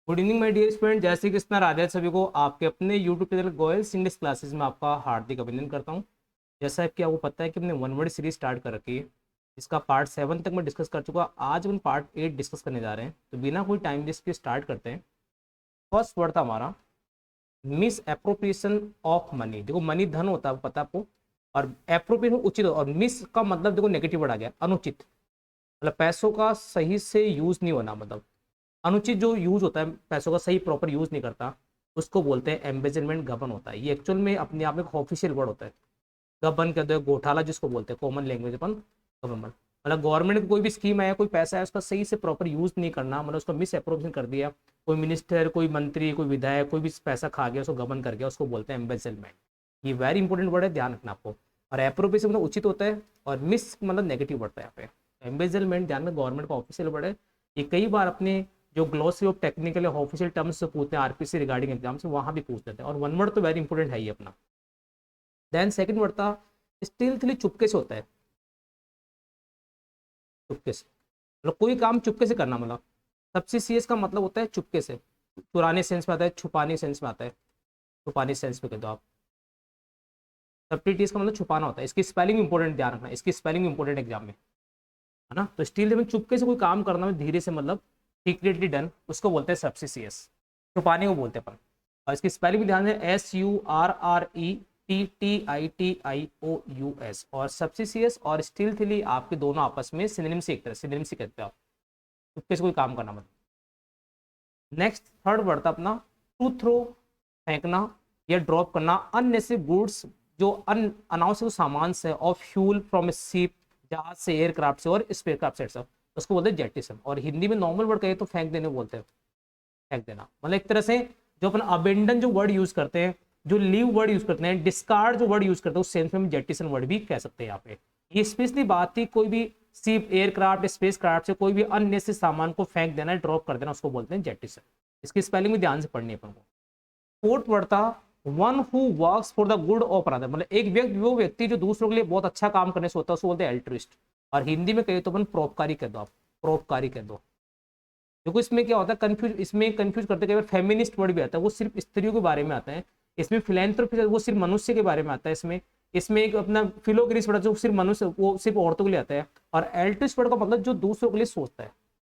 Good evening my dear student, जैसे कि इतना राधे सभी को आपके अपने YouTube channel Goyal's English classes में आपका हार्दिक अभिनंदन करता हूं। जैसा कि आपको पता है कि हमने वन वर्ड सीरीज स्टार्ट कर रखी है, इसका पार्ट 7 तक मैं डिस्कस कर चुका। आज हम पार्ट 8 डिस्कस करने जा रहे हैं, तो बिना कोई टाइम वेस्ट के स्टार्ट करते हैं। फर्स्ट वर्ड था हमारा मिस एप्रोप्रिएशन ऑफ मनी। देखो मनी धन होता है, पता है आपको, और एप्रोप्रिएशन उचित, और मिस का मतलब देखो नेगेटिव वर्ड आ गया, अनुचित। मतलब पैसों का सही से यूज नहीं होना, मतलब अनुचित जो यूज होता है, पैसों का सही प्रॉपर यूज नहीं करता, उसको बोलते हैं एम्बेजलमेंट, गबन होता है। ये एक्चुअल में अपने आप में एक ऑफिशियल वर्ड होता है। गबन कहते हैं, घोटाला जिसको बोलते हैं कॉमन लैंग्वेज अपन, गवर्नमेंट। मतलब गवर्नमेंट की कोई भी स्कीम आया, कोई पैसा है, उसका सही से प्रॉपर यूज नहीं करना, मतलब उसका मिस अप्रोप्रिएशन कर दिया। कोई मिनिस्टर, कोई मंत्री, कोई विधायक, कोई भी पैसा खा गया, उसको गबन कर गया, उसको बोलते हैं एम्बेजलमेंट। ये वेरी इंपॉर्टेंट वर्ड है, ध्यान रखना आपको। और अप्रोप्रिएशन मतलब उचित होता है, और मिस मतलब नेगेटिव वर्ड है यहाँ पे। एम्बेजलमेंट ध्यान में गवर्नमेंट का ऑफिशियल वर्ड है। ये कई बार अपने जो glossary of technical official terms से पूछते हैं आरपीसी रिगार्डिंग एग्जाम से, वहां भी पूछ लेते हैं। और वन वर्ड तो वेरी इंपॉर्टेंट है ही अपना। देन सेकंड वर्ड था स्टिल्थली, चुपके से होता है। चुपके से मतलब कोई काम चुपके से करना, मतलब सबसीसियस का मतलब होता है चुपके से। चुराने सेंस में आता है, छुपाने सेंस में आता है। छुपाने सेंस में कह दो आप। सब्टिलिटीज का मतलब छुपाना होता है। इसकी स्पेलिंग इंपॉर्टेंट, ध्यान रखना, इसकी स्पेलिंग इंपॉर्टेंट एग्जाम में, है ना। तो स्टील में चुपके से कोई काम करना में धीरे से, मतलब सीक्रेटली डन, उसको बोलते हैं सब्सिसियस, छुपाने को बोलते हैं अपन। और इसकी स्पेलिंग भी ध्यान है, SURRETTITIOUS। और सब्सिसियस और स्टीलथली आपके दोनों आपस में सिनोनिम से, एक तरह सिनोनिम से कहते हैं आप। चुपके से कोई काम करना मतलब। नेक्स्ट थर्ड वर्ड था अपना टू थ्रो, फेंकना या ड्रॉप करना अननेसेसरी गुड्स, जो अनावश्यक सामान से, और फ्यूल फ्रॉम शिप, जहाज से, एयरक्राफ्ट से, और स्पेसक्राफ्ट से, सब उसको बोलते हैं जेटिसन। और हिंदी में नॉर्मल वर्ड कहे तो फेंक देने बोलते हैं। फेंक देना मतलब एक तरह से जो अपन अबेंडन जो वर्ड यूज करते हैं, जो लीव वर्ड यूज करते हैं, डिस्कार्ड जो वर्ड यूज करते हैं, उस सेंस में हम जेटिसन वर्ड भी कह सकते हैं यहाँ पे। ये स्पेशली बात थी कोई भी शिप, एयरक्राफ्ट, स्पेस क्राफ्ट से कोई भी अननेसेसरी सामान को फेंक देना, ड्रॉप कर देना, उसको बोलते हैं जेटिसन। इसकी स्पेलिंग भी ध्यान से पढ़नी है अपन को। फोर्थ वर्ड था one who works for the good of another. मतलब एक व्यक्ति, वो व्यक्ति जो दूसरों के लिए बहुत अच्छा काम करने से होता है, उसको बोलते हैं एल्ट्रिस्ट। और हिंदी में कहे तो अपन परोपकारी कह दो आप, परोपकारी कह दो। देखो इसमें क्या होता है, कंफ्यूज, इसमें कंफ्यूज करते कई बार फेमिनिस्ट वर्ड भी आता है, वो सिर्फ स्त्रियों के बारे में आता है। इसमें फिलैंथ्रोपी वो सिर्फ मनुष्य के बारे में आता है। इसमें इसमें एक अपना फिलोक्रेसी वर्ड जो सिर्फ मनुष्य, वो सिर्फ औरतों के लिए आता है। और एल्ट्रिस्ट वर्ड का मतलब जो दूसरों के लिए सोचता है,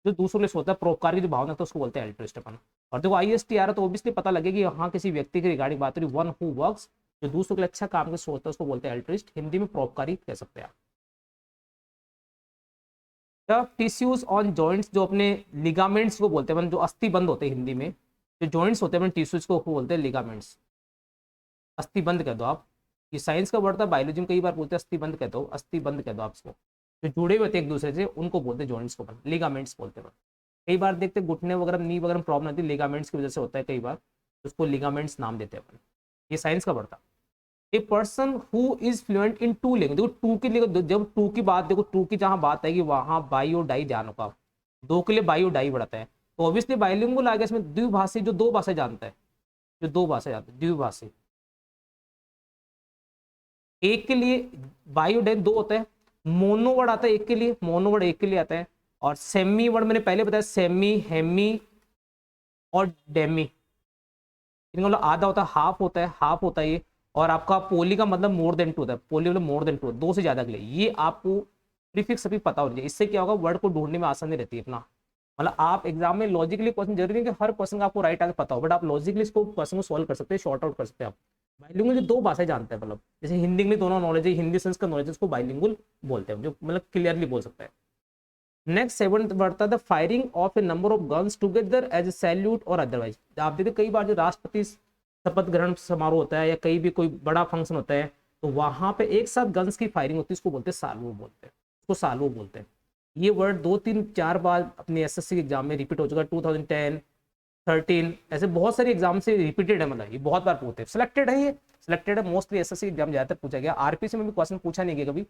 जो दूसरों के लिए सोचता है, परोपकार की जो भावना है, तो उसको बोलते हैं एल्ट्रिस्ट अपन। और देखो IST आ रहा है तो ऑब्वियसली पता लगे कि हाँ किसी व्यक्ति के रिगार्डिंग बात हो रही। वन हु वर्क्स, जो दूसरों के लिए अच्छा काम के सोचता है, उसको बोलते हैं एल्ट्रिस्ट। हिंदी में परोपकारी कह सकते हैं आप। टिश्यूज ऑन जॉइंट्स, जो अपने लिगामेंट्स को बोलते हैं, जो अस्थि बंद होते हैं हिंदी में, जो जॉइंट्स होते हैं टिश्यूज को बोलते हैं लिगामेंट्स। अस्थि बंद कह दो आप। ये साइंस का वर्ड था, बायोलॉजी में कई बार बोलते हैं अस्थि बंद कह दो, अस्थि बंद कह दो आप इसको। जो जुड़े हुए थे एक दूसरे से, उनको बोलते हैं जॉइंट्स को, लिगामेंट्स बोलते हैं। कई बार देखते हैं घुटने वगैरह, नी वगैरह प्रॉब्लम आती है, लिगामेंट्स की वजह से होता है कई बार, उसको लिगामेंट्स नाम देते हैं अपन। ये साइंस का वर्ड था। A person who is fluent in two language. देखो टू के लिए, जब टू की बात, देखो टू की जहां बात आएगी वहां बाई और डाई ध्यान होगा। दो के लिए बाई और डाई बढ़ता है, तो ऑब्वियसली बाइलिंगुअल आ गया इसमें। द्विभाषी, जो दो भाषा जानता है, जो दो भाषा जानता है, द्विभाषी। एक के लिए बाई और डाई दो होता है। मोनो वर्ड आता है एक के लिए, मोनो वर्ड एक के लिए आता है। और सेमी वर्ड मैंने पहले बताया, सेमी, हेमी और डेमी। इनका मतलब आधा होता है, हाफ होता है, हाफ होता है ये। और आपका पोली का मतलब मोर देन टू होता है, पोली मतलब मोर देन टू, दो से ज्यादा के लिए। ये आपको प्रीफिक्स अभी पता होना चाहिए, इससे क्या होगा, वर्ड को ढूंढने में आसानी रहती है अपना। मतलब आप एग्जाम में लॉजिकली क्वेश्चन, जरूरी नहीं कि हर क्वेश्चन का आपको राइट आंसर पता हो, बट आप लॉजिकली इसको क्वेश्चन को सॉल्व कर सकते हैं, शॉर्ट आउट कर सकते हैं आप। बाइलिंगुअल जो दो भाषाएं जानते हैं, मतलब जैसे हिंदी इंग्लिश दोनों नॉलेज है, हिंदी सेंस का नॉलेज, उसको बाइलिंगुअल बोलते हैं, जो मतलब क्लियरली बोल सकता है। नेक्स्ट सेवन बढ़ता था firing of a number of guns together as a salute और अदरवाइज। आप देखते कई बार जो राष्ट्रपति शपथ ग्रहण समारोह होता है, या कहीं भी कोई बड़ा फंक्शन होता है, तो वहां पे एक साथ गन्स की फायरिंग होती है, उसको बोलते हैं साल्वो बोलते हैं, उसको साल्वो बोलते हैं। ये वर्ड 2 3 4 बार अपने SSC के एग्जाम में रिपीट हो चुका है, 2010, 13, ऐसे बहुत सारे एग्जाम से रिपीटेड है। मतलब ये बहुत बार पूछते हैं, सिलेक्टेड है, ये सिलेक्टेड है, मोस्टली SSC एग्जाम ज्यादातर पूछा गया। RPC में भी क्वेश्चन पूछा नहीं गया कभी,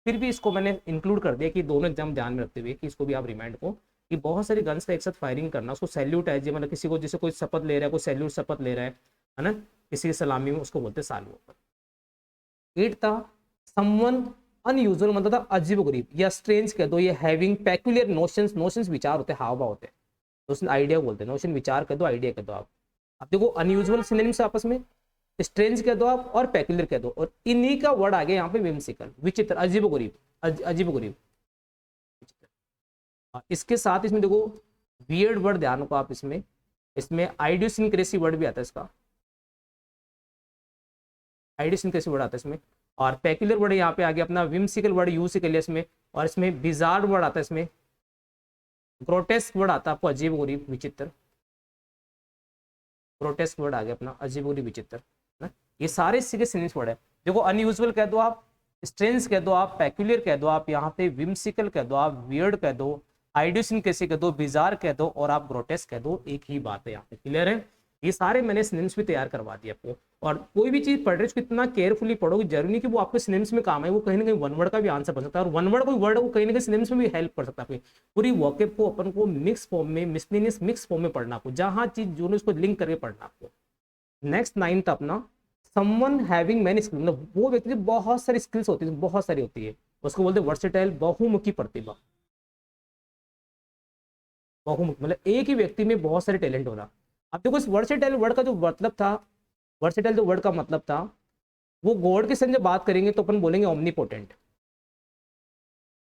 फिर भी इसको मैंने इंक्लूड कर दिया कि दोनों एग्जाम ध्यान में रखते हुए कि इसको भी आप रिमाइंड को, कि बहुत सारी गन्स का एक साथ फायरिंग करना, उसको सैल्यूट है जी, मतलब किसी को, जैसे कोई शपथ ले रहा है, कोई सैल्यूट शपथ ले रहा है ना, किसी की सलामी में, उसको बोलते हैं साल्वो। 8 था समवन अनयूजुअल, मतलब था अजीब गरीब या स्ट्रेंज कह दो, ये हैविंग पेक्यूलियर नोशंस, नोशंस विचार होते हैं, हाव भाव होते हैं। नोशन आइडिया बोलते हैं, नोशन विचार कह दो, आइडिया कह दो आप। अब देखो अनयूजुअल सिनोनिम्स आपस में, स्ट्रेंज कह दो आप और पेक्युलर कह दो, और इन्हीं का वर्ड आ गया यहाँ पे विम्सिकल, विचित्र, अजीबोगरीब, अजीबोगरीब। इसके साथ इसमें देखो वियर्ड वर्ड ध्यान रखो आप, इसमें इसमें आइडियोसिनक्रेसी वर्ड भी आता है इसका, आइडियोसिनक्रेसी वर्ड आता है इसमें। और पेक्युलर वर्ड यहाँ पे आ गया अपना विम्सिकल वर्ड, यूसिकल इसमें। और इसमें बिजार्ड वर्ड आता है इसमें, ग्रोटेस्क वर्ड आता है आपको, अजीबोगरीब, विचित्र। ग्रोटेस्क वर्ड आ गया अपना अजीबोगरीब, विचित्र ना। ये सारे इसी के सिनोनिम्स वर्ड है। देखो अनयूजुअल कह दो आप, स्ट्रेंज कह दो आप, पेक्युलर कह दो आप, यहाँ पे विम्सिकल कह दो आप, वियर्ड कह दो, आइडियोसिनक्रेसी कह दो, बिजार कह दो, और आप ग्रोटेस्क कह दो, एक ही बात है यहाँ पे। क्लियर है? ये सारे मैंने सिनोनिम्स भी तैयार करवा दिए आपको। और कोई भी चीज पढ़ रहे हो कितना केयरफुली पढ़ोगे, जरूरी नहीं कि वो आपके सिनोनिम्स में काम है, वो कहीं ना कहीं वन वर्ड का भी आंसर बन सकता है, और वन वर्ड कोई वर्ड वो कहीं ना कहीं सिनोनिम्स में भी हेल्प कर सकता है। पूरी वोकैब को अपन को मिक्स फॉर्म में, मिसलेनियस मिक्स फॉर्म में पढ़ना आपको, जहां चीज जो उसको लिंक करके पढ़ना आपको। नेक्स्ट 9th अपना समवन हैविंग मैनी स्किल्स, मतलब वो व्यक्ति जो बहुत सारी स्किल्स होती है, बहुत सारी होती है, उसको बोलते हैं वर्सेटाइल, बहुमुखी प्रतिभा। बहुमुखी मतलब एक ही व्यक्ति में बहुत सारे टैलेंट होना। अब देखो इस वर्सेटाइल वर्ड का जो मतलब था, वर्सेटाइल जो वर्ड का मतलब था, वो गॉड के संग जब बात करेंगे तो अपन बोलेंगे ओमनीपोटेंट,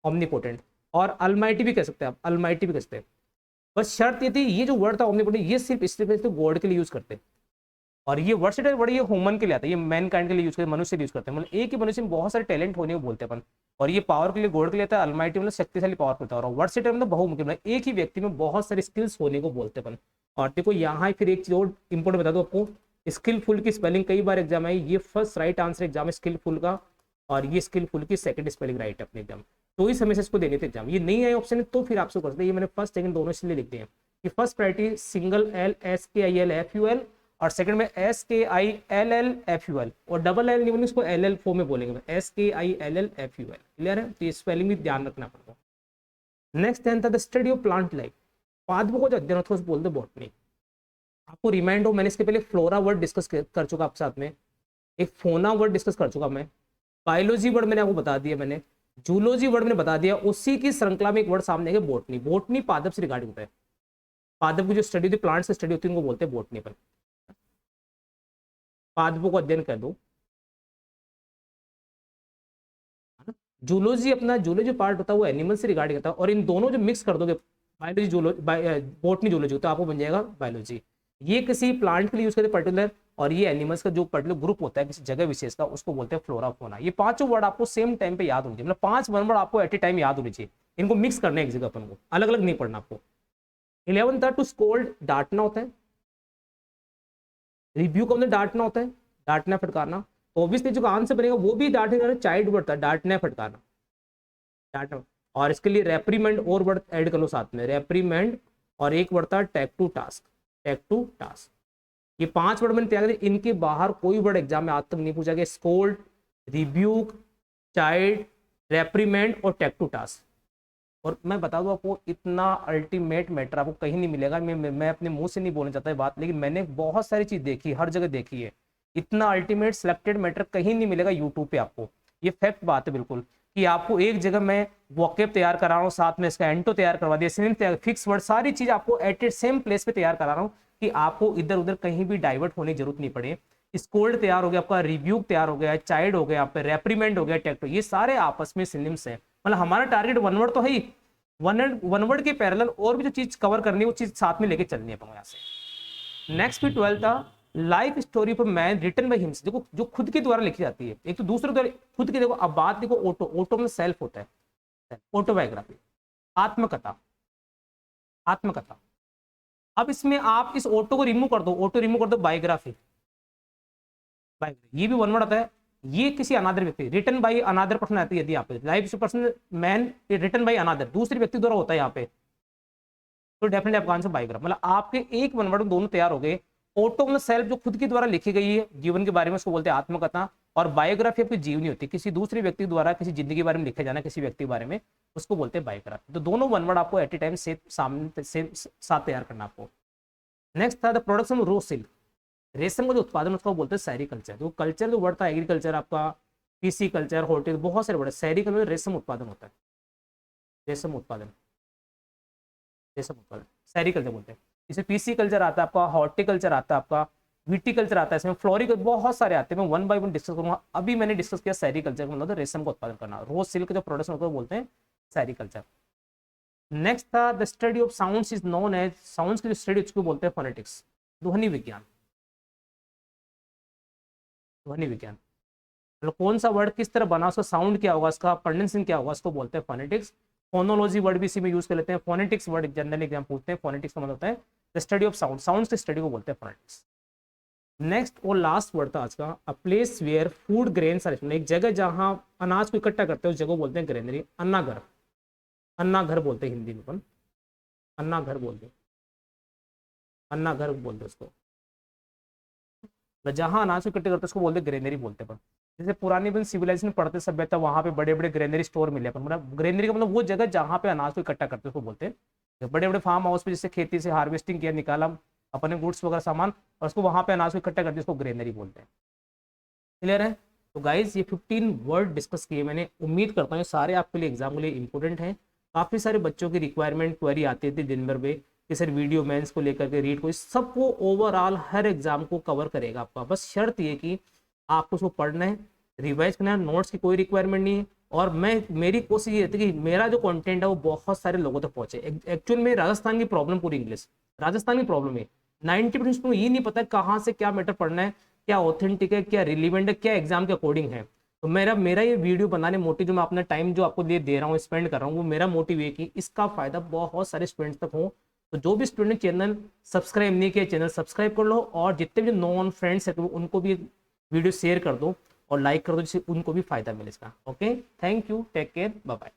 ओमनीपोटेंट। और अलमाइटी भी कह सकते हैं आप, अलमाइटी भी कह सकते हैं। बस शर्त ये थी, ये जो वर्ड था ओमनीपोटेंट, ये सिर्फ इसलिए तो गॉड के लिए यूज करते हैं। और ये वर्सेटाइल वर्ड ये ह्यूमन के लिए आता है, ये मैन काइंड के लिए यूज करते हैं, मनुष्य यूज करते हैं। मतलब एक ही मनुष्य में बहुत सारे टैलेंट होने को बोलते हैं अपन। और ये पावर के लिए गॉड के लिए आता है, अलमाइटी मतलब शक्तिशाली पावर होता है, और वर्सेटाइल मतलब बहुमुखी, मतलब एक ही व्यक्ति में बहुत सारी स्किल्स होने को बोलते हैं अपन। और देखो यहाँ फिर एक चीज और इंपोर्टेंट बता दो आपको, स्किलफुल की स्पेलिंग कई बार एग्जाम आई, ये फर्स्ट राइट आंसर एग्जाम है स्किलफुल का, और ये स्किलफुल की सेकंड स्पेलिंग राइट है अपने एग्जाम। तो इस समय से इसको देने थे एग्जाम, ये नहीं आए ऑप्शन है तो फिर आपसे कर सकते हैं। ये मैंने फर्स्ट सेकंड दोनों इसलिए लिख दिए हैं कि first priority single L S K I L F U L, और सेकंड में S K I L L F U L, और डबल एल नहीं बोलेंगे, इसको एल एल फॉर्म में बोलेंगे, S K I L L F U L. Clear है? तो ये स्पेलिंग भी ध्यान रखना पड़ेगा। नेक्स्ट 10 था the study of plant life, पादपों को जो अध्ययन होता है उसको बोलते हैं बॉटनी। आपको रिमाइंड हो, मैंने इसके पहले फ्लोरा वर्ड डिस्कस कर चुका आपके साथ में, एक फोना वर्ड डिस्कस कर चुका मैं, बायोलॉजी वर्ड मैंने आपको बता दिया, मैंने जूलॉजी वर्ड मैंने बता दिया। उसी की श्रृंखला में एक वर्ड सामने है बॉटनी। बॉटनी पादप से रिगार्डिंग होता है, पादप की जो स्टडी होती है, प्लांट से स्टडी होती है, उनको बोलते हैं बॉटनी। पर पादपों को अध्ययन कर दो, जूलॉजी अपना जूलॉजी पार्ट होता है वो एनिमल से रिगार्डिंग होता है, और इन दोनों जो मिक्स कर दोगे बायोलॉजी जूलॉजी बॉटनी जूलॉजी, तो आपको बन जाएगा बायोलॉजी। ये किसी प्लांट के लिए यूज करते हैं पर्टिकुलर, और ये एनिमल्स का जो पर्टिकुलर ग्रुप होता है किसी जगह विशेष का, उसको बोलते हैं फ्लोरा फोना। ये पांचों वर्ड आपको सेम टाइम पे याद होने चाहिए, मतलब 5 वर्ड आपको एट ए टाइम याद होने चाहिए, इनको मिक्स करना है एक जगह, अपन को अलग अलग नहीं पढ़ना आपको। 11 था टू स्कोल्ड, डांटना होता है। रिव्यू का मतलब डांटना होता है, डांटना फटकारना। ऑब्वियसली जो आंसर बनेगा वो भी डांटना, चाइल्ड वर्ड था, डांटना फटकारना, डांटना। और इसके लिए रेप्रीमेंड और वर्ड ऐड कर लो साथ में, रेप्रीमेंड, और एक वर्ड था take to task, take to task. ये 5 वर्ड मैंने तैयार किए, इनके बाहर कोई वर्ड एग्जाम में आज तक नहीं पूछा गया। स्कोल्ड, रिब्यूक, चाइल्ड, रेप्रीमेंड और टेक टू टास्क। और मैं बता दूं आपको, इतना अल्टीमेट मैटर आपको कहीं नहीं मिलेगा। मैं अपने मुंह से नहीं बोलना चाहता है बात, लेकिन मैंने बहुत सारी चीज देखी, हर जगह देखी है। इतना अल्टीमेट सिलेक्टेड मैटर कहीं नहीं मिलेगा यूट्यूब पे आपको। ये फैक्ट बात है बिल्कुल, कि आपको एक जगह मैं वोकैब तैयार करा रहा हूँ, साथ में इसका एंटो तैयार करवा दिया, सिनोनिम, फिक्स वर्ड, सारी चीज आपको एट ए सेम प्लेस पे तैयार करा रहा हूँ, कि आपको इधर उधर कहीं भी डाइवर्ट होने की जरूरत नहीं पड़े। स्कोल्ड तैयार हो गया आपका, रिव्यूक तैयार हो गया, चाइल्ड हो गया, आप रेप्रीमेंड हो गया, टेक्टो, ये सारे आपस में सिनोनिम्स हैं। मतलब हमारा टारगेट वन वर्ड तो है ही, वन वर्ड के पैरेलल और भी जो चीज कवर करनी है वो चीज साथ में लेके चलनी है यहाँ से। नेक्स्ट फिर 12 था life story of man written by himself. देखो जो खुद के द्वारा लिखी जाती है, एक तो दूसरे द्वारा खुद की। देखो अब बात देखो, ऑटो, ऑटो में सेल्फ होता है, ऑटोबायोग्राफी, आत्मकथा, आत्मकथा। अब इसमें आप इस ऑटो को रिमूव कर दो, ऑटो रिमूव कर दो, बायोग्राफी, बायोग्राफी ये भी वन वर्ड आता है। ये किसी अनादर व्यक्ति, रिटन बाई अनादर पर्सन आती है, यदि यहाँ पे life person man written by another, दूसरे व्यक्ति द्वारा होता है यहाँ पे, तो डेफिनेटली आपका आंसर बायोग्राफ। मतलब आपके एक वन वर्ड में दोनों तैयार हो गए। ऑटो में सेल्फ जो खुद के द्वारा लिखी गई है जीवन के बारे में, उसको बोलते हैं आत्मकथा। और बायोग्राफी आपकी जीवनी होती है, किसी दूसरे व्यक्ति द्वारा किसी जिंदगी के बारे में लिखा जाना, किसी व्यक्ति के बारे में, उसको बोलते हैं बायोग्राफी। तो दोनों वन वर्ड आपको एट ए टाइम से सामने से साथ तैयार करना आपको। नेक्स्ट था the production of raw silk, रेशम का जो उत्पादन उसको बोलते हैं सेरीकल्चर। तो कल्चर जो वर्ड था, एग्रीकल्चर आपका, पीसी कल्चर, हॉर्टिकल्चर, बहुत सारे वर्ड है। सेरीकल्चर रेशम उत्पादन होता है, रेशम उत्पादन, रेशम उत्पादन। सेरिकल्चर बोलते हैं। इसमें पीसी कल्चर आता है आपका, हॉर्टिकल्चर आता है आपका, विटीकल्चर आता है, इसमें फ्लोरिकल्चर, बहुत सारे आते हैं। मैं वन बाय वन डिस्कस करूंगा। अभी मैंने डिस्कस किया सेरिकल्चर, मतलब रेशम का उत्पादन करना, रोज सिल्क जो प्रोडक्शन होता है बोलते हैं सेरिकल्चर। नेक्स्ट था the study of sounds is known as, sounds की जो स्टडी उसको बोलते हैं फोनेटिक्स, ध्वनि विज्ञान। ध्वनि विज्ञान मतलब कौन सा वर्ड किस तरह बना, उसका साउंड क्या होगा, उसका प्रोनाउंसिएशन क्या होगा, उसको बोलते हैं फोनेटिक्स। फोनोलॉजी वर्ड भी इसी में यूज कर लेते हैं। फोनेटिक्स वर्ड जनरल एग्जाम पूछते हैं। फोनेटिक्स का मतलब होता है the study of sound, sounds की स्टडी को बोलते हैं फोनेटिक्स। नेक्स्ट और लास्ट वर्ड था आज का, a place where food grains are, एक जगह जहां अनाज को इकट्ठा करते हैं उस जगह को बोलते हैं ग्रेनरी, अन्नाघर। अन्नाघर बोलते हैं हिंदी में अपन, अन्नाघर बोलते हैं, अन्नाघर बोलते हैं उसको, जहां अनाज को इकट्ठे करते हैं उसको बोलते हैं ग्रेनरी बोलते हैं अपन। जैसे पुरानी अपन सिविलाइजेशन पढ़ते सभ्यता, वहां पे बड़े बड़े ग्रेनरी स्टोर मिले अपन, मतलब ग्रेनरी का मतलब वो जगह जहां पे अनाज को इकट्ठा करते हैं उसको बोलते हैं। बड़े बड़े फार्म हाउस पे जिससे खेती से हार्वेस्टिंग किया, निकाला अपने गुड्स वगैरह सामान, और उसको वहां पे अनाज को इकट्ठा करते हैं उसको ग्रेनरी बोलते हैं। क्लियर है? तो गाइज ये 15 वर्ड डिस्कस किए मैंने, उम्मीद करता हूँ सारे आपके लिए एग्जाम के लिए इंपॉर्टेंट हैं। काफ़ी सारे बच्चों की रिक्वायरमेंट क्वेरी आती थी दिन भर में कि सर वीडियो मेंस को लेकर के रीड को, इस सबको ओवरऑल हर एग्जाम को कवर करेगा आपका। बस शर्त ये कि आपको उसको पढ़ना है, रिवाइज करना है, नोट्स की कोई रिक्वायरमेंट नहीं है। और मेरी कोशिश ये रहती है कि मेरा जो कंटेंट है वो बहुत सारे लोगों तक पहुंचे। एक्चुअल में राजस्थान की प्रॉब्लम पूरी इंग्लिश, राजस्थान की प्रॉब्लम है 90% को ये नहीं पता कहाँ से क्या मैटर पढ़ना है, क्या ऑथेंटिक है, क्या रिलीवेंट है, क्या एग्जाम के अकॉर्डिंग है। तो मेरा ये वीडियो बनाने मोटिव, जो मैं अपना टाइम जो आपको दे रहा हूँ, स्पेंड कर रहा हूँ, वो मेरा मोटिव है कि इसका फायदा बहुत सारे स्टूडेंट्स तक हो। तो जो भी स्टूडेंट चैनल सब्सक्राइब नहीं किया, चैनल सब्सक्राइब कर लो, और जितने भी नॉन फ्रेंड्स है उनको भी वीडियो शेयर कर दो और लाइक कर दो, जिससे उनको भी फायदा मिले इसका। Okay, thank you, take care, bye bye.